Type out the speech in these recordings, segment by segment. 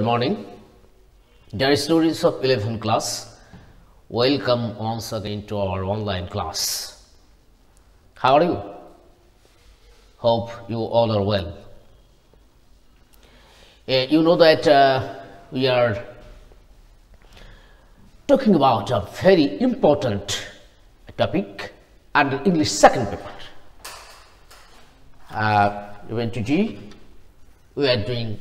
morning, dear students of 11th class. Welcome once again to our online class. How are you? Hope you all are well. You know that we are talking about a very important topic under English second paper. We went to G. We are doing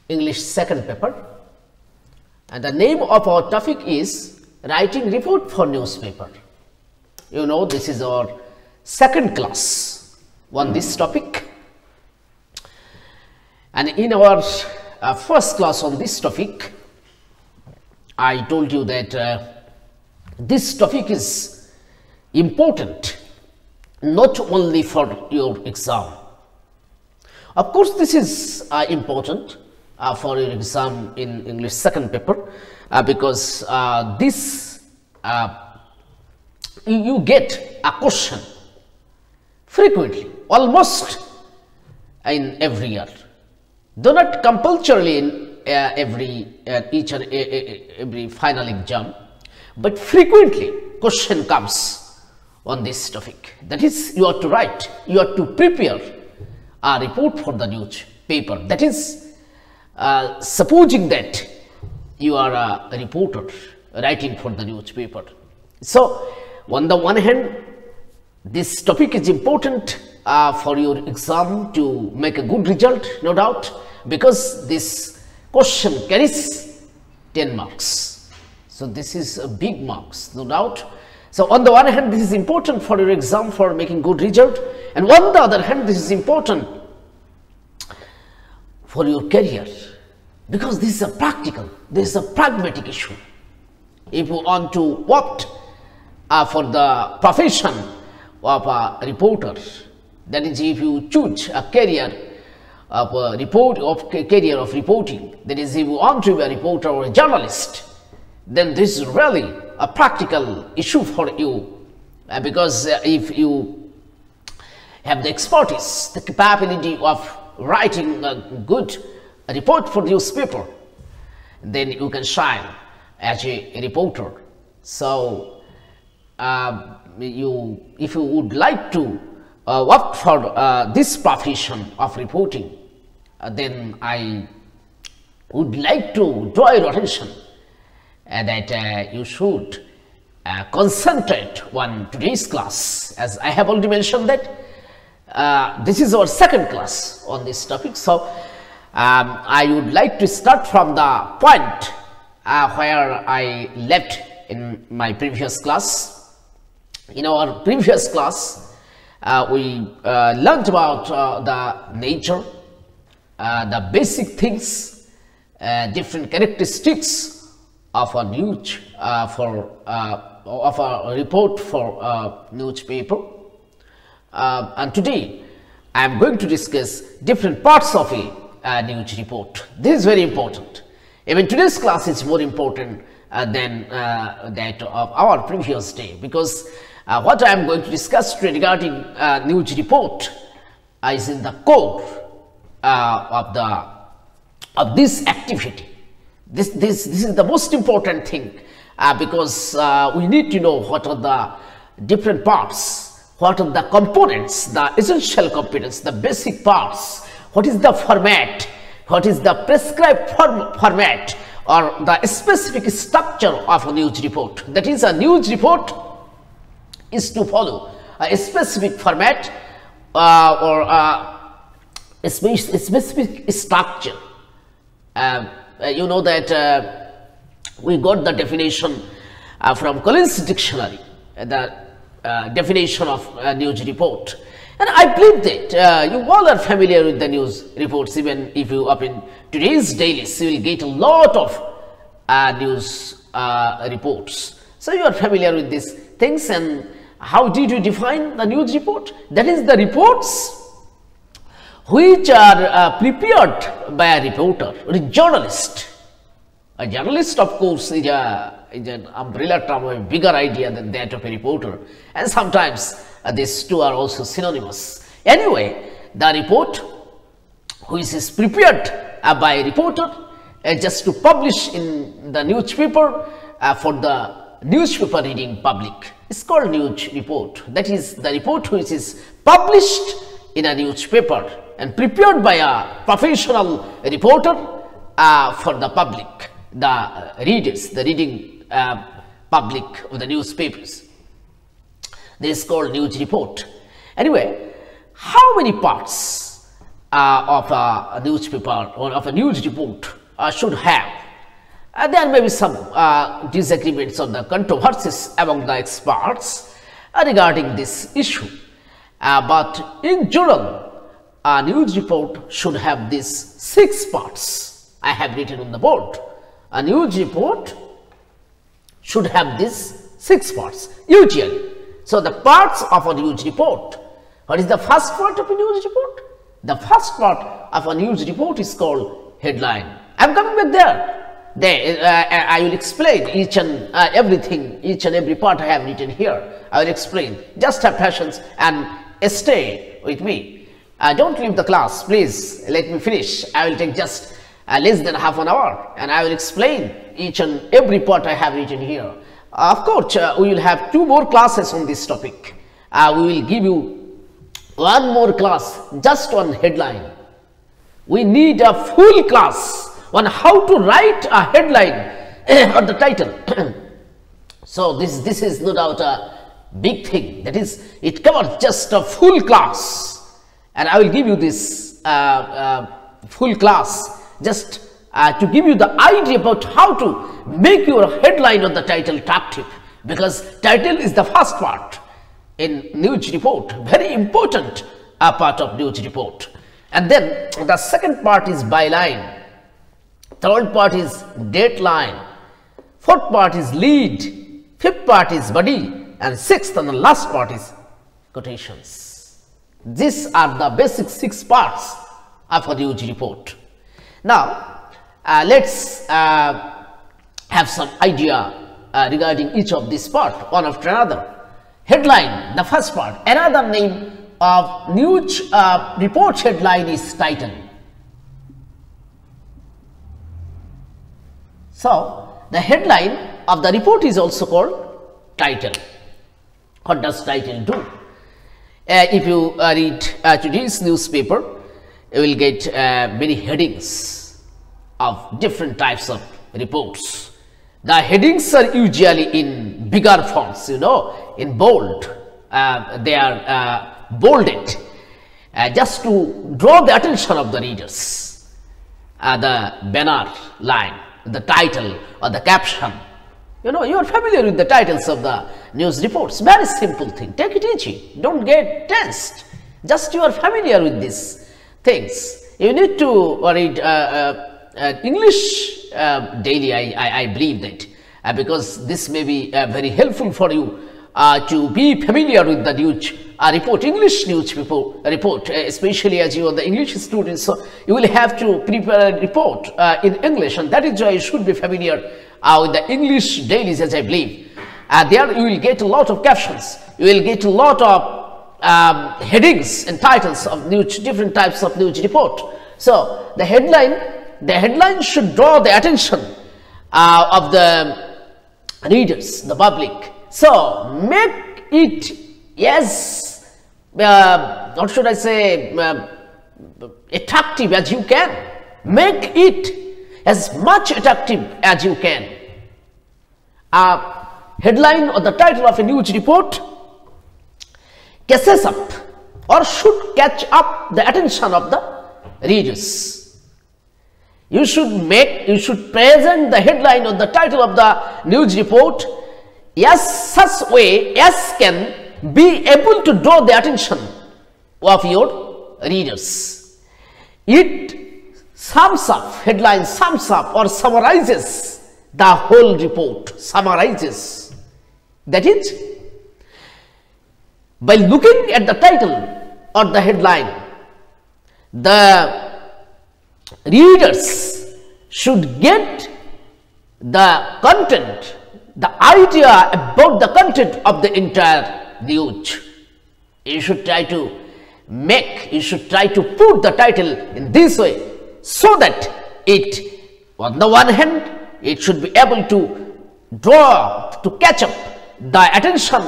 English second paper, and the name of our topic is writing report for newspaper. You know, this is our second class on this topic, and in our first class on this topic, I told you that this topic is important not only for your exam. Of course, this is important for your exam in English second paper because you get a question frequently, almost in every year, though not compulsorily in every final exam, but frequently question comes on this topic. That is, you are to write, you are to prepare a report for the newspaper. That is, supposing that you are a reporter writing for the newspaper. So, on the one hand, this topic is important for your exam to make a good result, no doubt, because this question carries 10 marks. So, this is a big marks, no doubt. So, on the one hand, this is important for your exam for making good result, and on the other hand, this is important for your career, because this is a practical, this is a pragmatic issue. If you want to opt for the profession of a reporter, that is, if you choose a career of reporting, that is, if you want to be a reporter or a journalist, then this is really a practical issue for you, because if you have the expertise, the capability of writing a good report for the newspaper, then you can shine as a reporter. So, if you would like to work for this profession of reporting, then I would like to draw your attention that you should concentrate on today's class, as I have already mentioned that this is our second class on this topic. So, I would like to start from the point where I left in my previous class. In our previous class, we learned about the nature, the basic things, different characteristics of a news of a report for newspaper. And today I am going to discuss different parts of a news report. This is very important. Even today's class is more important than that of our previous day, because what I am going to discuss today regarding news report is in the core of this activity. This is the most important thing, because we need to know what are the different parts, what are the components, the essential components, the basic parts, what is the format, what is the prescribed format or the specific structure of a news report. That is, a news report is to follow a specific format or a specific structure. You know that we got the definition from Collins Dictionary, the definition of a news report, and I believe that you all are familiar with the news reports. Even if you up in today's dailies, you will get a lot of news reports. So you are familiar with these things. And how did you define the news report? That is, the reports which are prepared by a reporter or a journalist. A journalist, of course, is an umbrella term, a bigger idea than that of a reporter, and sometimes these two are also synonymous. Anyway, the report which is prepared by a reporter, just to publish in the newspaper for the newspaper reading public. It's called news report. That is the report which is published in a newspaper and prepared by a professional reporter for the public, the readers, the reading public of the newspapers. This is called news report. Anyway, how many parts of a newspaper or of a news report should have? There may be some disagreements or the controversies among the experts regarding this issue. But in general, a news report should have these 6 parts. I have written on the board. A news report should have these 6 parts, usually. So, the parts of a news report. What is the first part of a news report? The first part of a news report is called headline. I am coming back there. I will explain each and everything, each and every part I have written here. I will explain. Just have patience and stay with me. Don't leave the class, please. Let me finish. I will take just less than half an hour and I will explain each and every part I have written here. Of course, we will have 2 more classes on this topic. We will give you 1 more class just on headline. We need a full class on how to write a headline or the title. So this is no doubt a big thing. That is, it covers just a full class, and I will give you this full class just to give you the idea about how to make your headline or the title attractive, because title is the first part in news report, very important part of news report, and then the second part is byline. Third part is dateline, 4th part is lead, 5th part is body, and 6th and the last part is quotations. These are the basic 6 parts of a news report. Now, let's have some idea regarding each of these parts, one after another. Headline, the first part. Another name of news report headline is title. So, the headline of the report is also called title. What does title do? If you read today's newspaper, you will get many headings of different types of reports. The headings are usually in bigger fonts, you know, in bold. They are bolded just to draw the attention of the readers. The banner line, the title or the caption. You know, you are familiar with the titles of the news reports. Very simple thing. Take it easy. Don't get tensed. Just you are familiar with these things. You need to read English daily, I believe that, because this may be very helpful for you to be familiar with the news report, English news report, especially as you are the English students. So you will have to prepare a report in English, and that is why you should be familiar with the English dailies, as I believe. There you will get a lot of captions, you will get a lot of headings and titles of news, different types of news report. So the headline should draw the attention of the readers, the public. So make it what should I say, attractive as you can. Make it as much attractive as you can. Headline or the title of a news report catches up or should catch up the attention of the readers. You should present the headline or the title of the news report such way as can be able to draw the attention of your readers. It sums up, headline sums up or summarizes the whole report, summarizes. That is, by looking at the title or the headline, the readers should get the content, the idea about the content of the entire news. You should try to put the title in this way so that it On the one hand, it should be able to catch up the attention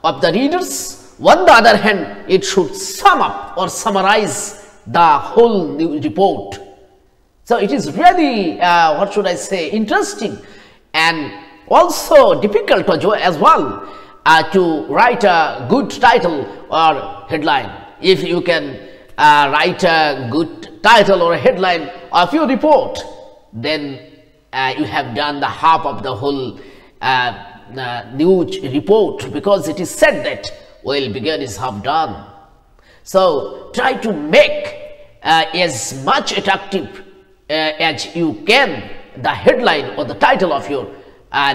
of the readers. On the other hand, it should sum up or summarize the whole news report. So it is really, what should I say, interesting and also difficult as well to write a good title or headline. If you can write a good title or a headline of your report, then you have done the half of the whole news report, because it is said that well begun is half done. So try to make as much attractive as you can the headline or the title of your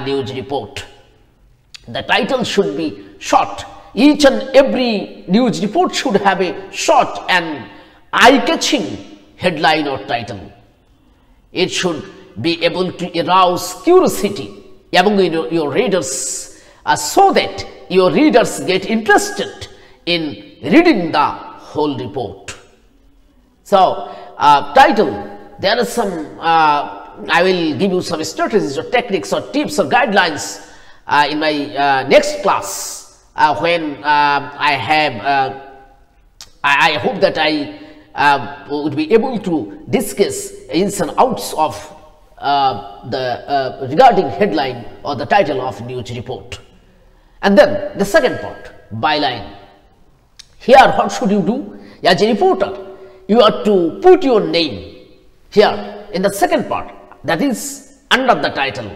news report. The title should be short. Each and every news report should have a short and eye-catching headline or title. It should be able to arouse curiosity among your readers, so that your readers get interested in reading the whole report. So, title, there are some, I will give you some strategies or techniques or tips or guidelines in my next class, when I hope that I would be able to discuss ins and outs of regarding headline or the title of news report. And then the second part, byline. Here what should you do? As a reporter, you have to put your name here in the second part, that is under the title.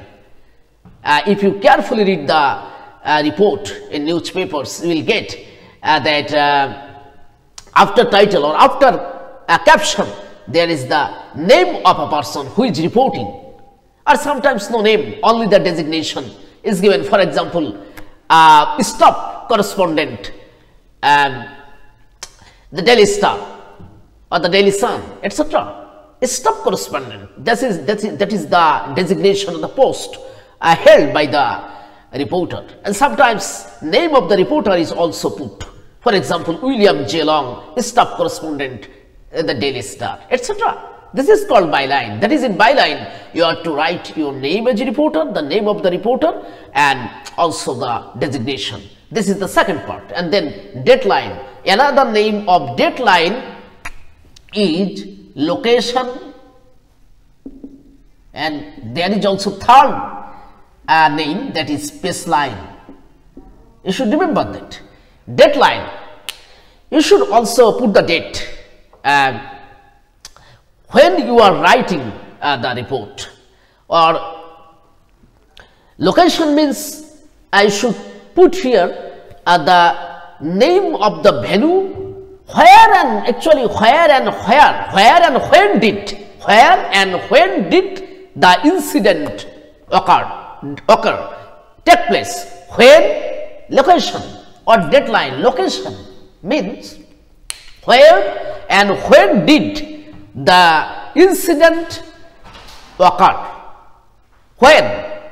If you carefully read the report in newspapers, you will get that after title or after a caption, there is the name of a person who is reporting, or sometimes no name, only the designation is given. For example, staff correspondent, the Daily Star or the Daily Sun, etc. Staff correspondent, that is the designation of the post held by the reporter. And sometimes name of the reporter is also put. For example, William J. Long, staff correspondent, the Daily Star, etc. This is called byline. That is, in byline, you have to write your name as a reporter, the name of the reporter, and also the designation. This is the second part. And then dateline. Another name of dateline is location, and there is also third name, that is space line. You should remember that. Deadline, you should also put the date when you are writing the report. Or location means I should put here the name of the venue, where and actually where and when did the incident occur, take place, when, location, or deadline. Location means where and when did the incident occur, when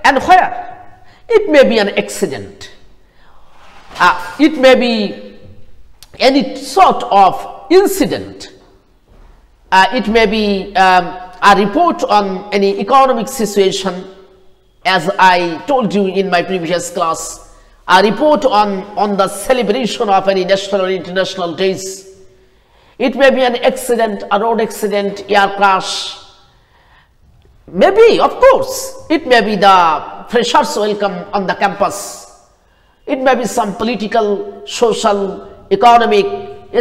and where. It may be an accident, it may be any sort of incident, it may be a report on any economic situation, as I told you in my previous class, a report on the celebration of any national or international days. It may be an accident, a road accident, air crash. Maybe, of course, it may be the freshers welcome on the campus. It may be some political, social, economic,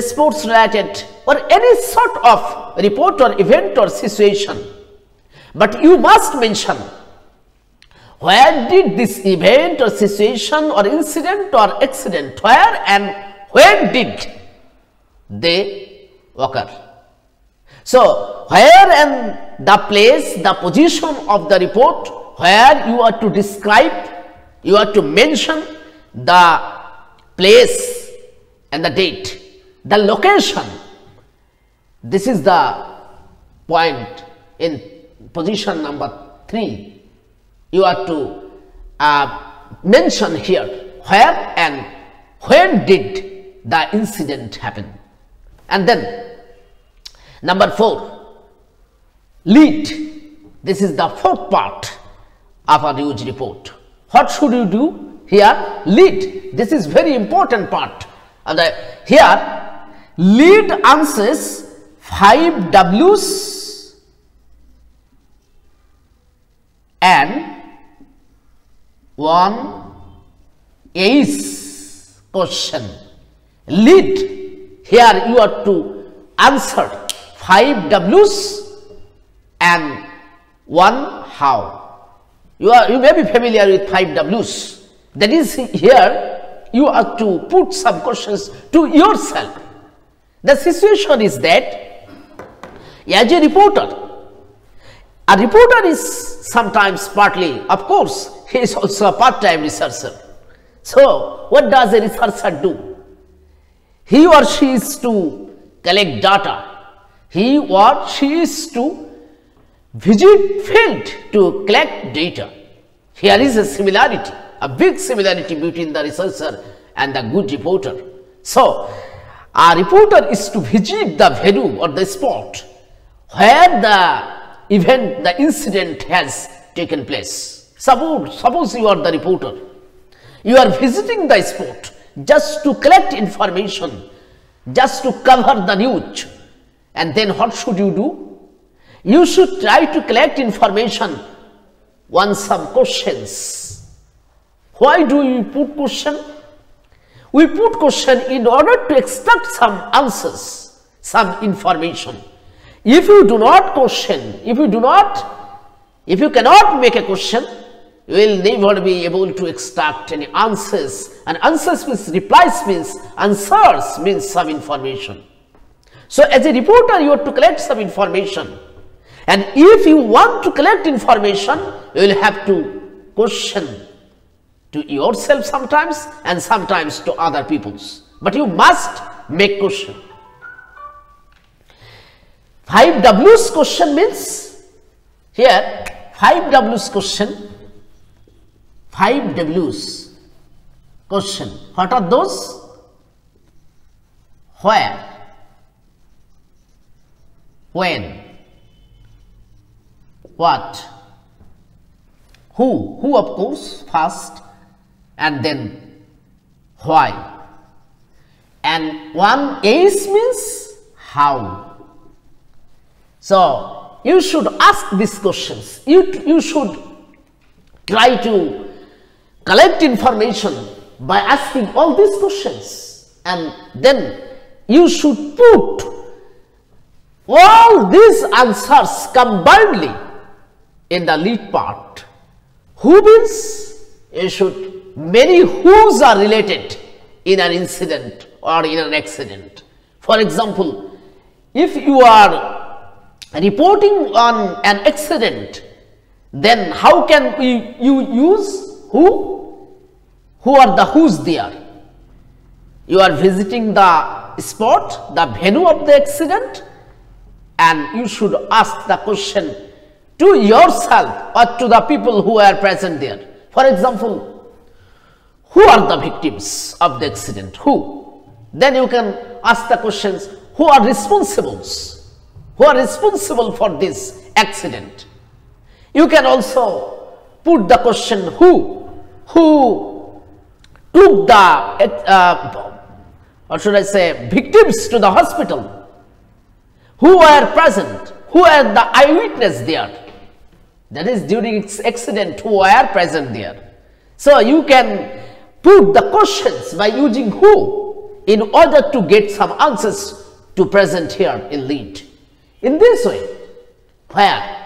sports related, or any sort of report or event or situation. But you must mention where did this event or situation or incident or accident, where and when did they occur. So, where and the place, the position of the report, where you are to describe, you are to mention the place and the date, the location. This is the point in position number 3. You are to mention here where and when did the incident happen. And then number 4, lead. This is the fourth part of a news report. What should you do here? Lead. This is very important part. Here, lead answers 5 W's and 1 A's question. Lead. Here you are to answer 5 W's and 1 how. You may be familiar with 5 W's. That is, here you are to put some questions to yourself. The situation is that as a reporter is sometimes partly, of course, he is also a part-time researcher. So, what does a researcher do? He or she is to collect data. He or she is to visit field to collect data. Here is a similarity, a big similarity between the researcher and the good reporter. So, a reporter is to visit the venue or the spot where the event, the incident has taken place. Suppose you are the reporter. You are visiting the spot just to collect information, just to cover the news. And then what should you do? You should try to collect information on some questions. Why do we put question? We put question in order to extract some answers, some information. If you do not question, if you cannot make a question, you will never be able to extract any answers. And answers means replies means answers means some information. So as a reporter, you have to collect some information. And if you want to collect information, you will have to question to yourself sometimes and sometimes to other people's. But you must make question. 5 W's question means, here 5 W's question, 5 W's question. What are those? Where? When? What? Who of course first, and then why. And 1 A's means how. So you should ask these questions. You should try to collect information by asking all these questions, and then you should put all these answers combinedly in the lead part. Who means you should, many who's are related in an incident or in an accident. For example, if you are reporting on an accident, then how can you use who? Who are the who's there? You are visiting the spot, the venue of the accident, and you should ask the question to yourself or to the people who are present there. For example, who are the victims of the accident? Who? Then you can ask the questions, who are responsibles? Who are responsible for this accident? You can also put the question, who took the, or should I say, victims to the hospital? Who were present? Who were the eyewitness there? That is, during accident, who were present there? So you can put the questions by using who in order to get some answers to present here in lead. In this way, where?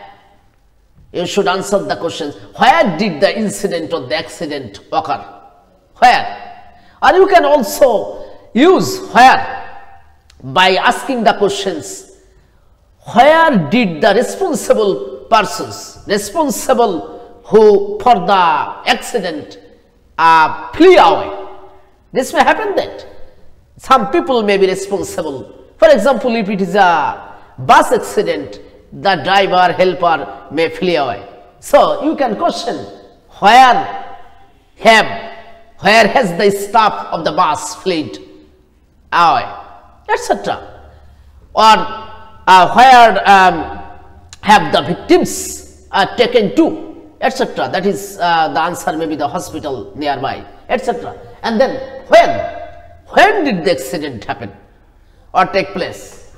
You should answer the questions, where did the incident or the accident occur? Where? Or you can also use where by asking the questions, where did the responsible persons, responsible who for the accident flee away? This may happen that some people may be responsible. For example, if it is a bus accident, the driver, helper may flee away. So you can question, where has the staff of the bus fled away, etc. Or where have the victims taken to, etc. That is the answer may be the hospital nearby, etc. And then when did the accident happen or take place?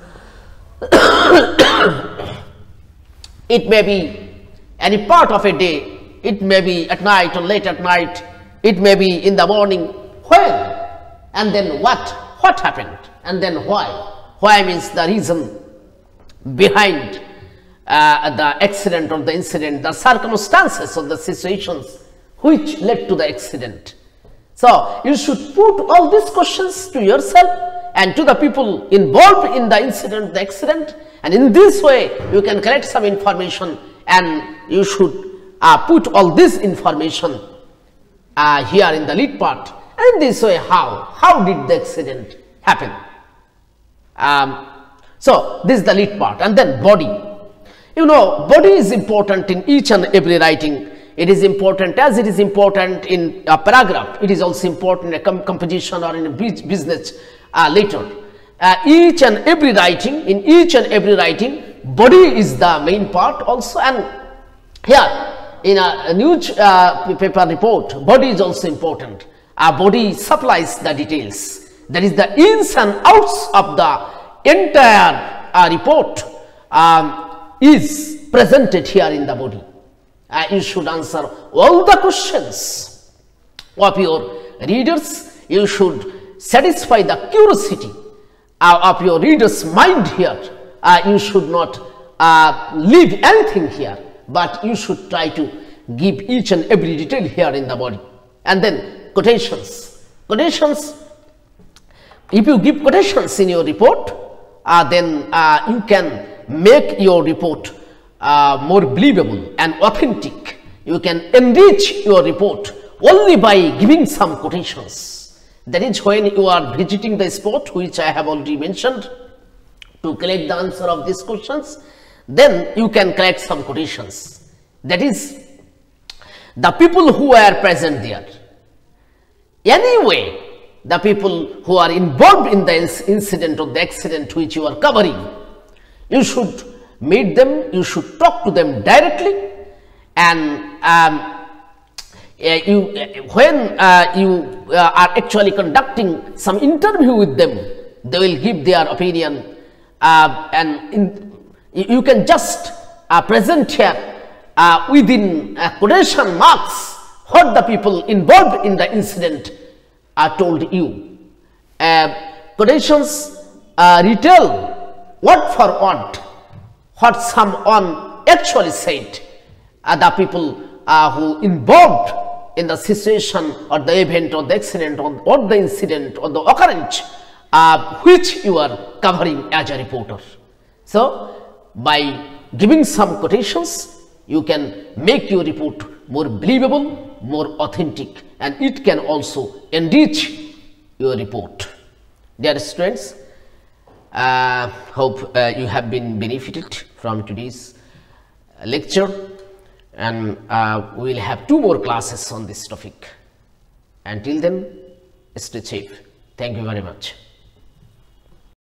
It may be any part of a day, it may be at night or late at night, it may be in the morning. When? And then what happened? And then why? Why means the reason behind the accident or the incident, the circumstances or the situations which led to the accident. So you should put all these questions to yourself and to the people involved in the incident, the accident, and in this way you can collect some information, and you should put all this information here in the lead part. And in this way, how did the accident happen? So this is the lead part. And then body. You know, body is important in each and every writing. It is important as it is important in a paragraph. It is also important in a composition or in a business later. Each and every writing, in each and every writing, body is the main part also. And here in a news paper report, body is also important. Body supplies the details. That is the ins and outs of the entire report is presented here in the body. You should answer all the questions of your readers. You should satisfy the curiosity of your reader's mind here. You should not leave anything here, but you should try to give each and every detail here in the body. And then quotations. Quotations, if you give quotations in your report, then you can make your report more believable and authentic. You can enrich your report only by giving some quotations. That is when you are visiting the spot, which I have already mentioned, to collect the answer of these questions, then you can collect some quotations. That is, the people who are present there. Anyway, the people who are involved in the incident or the accident which you are covering, you should meet them, you should talk to them directly, and when you are actually conducting some interview with them, they will give their opinion, and you can just present here within quotation marks what the people involved in the incident told you. Quotations retell word for word what someone actually said. The people who involved in the situation or the event or the accident or the incident or the occurrence which you are covering as a reporter. So by giving some quotations, you can make your report more believable, more authentic, and it can also enrich your report. Dear students, hope you have been benefited from today's lecture, and we will have 2 more classes on this topic. Until then, stay safe. Thank you very much.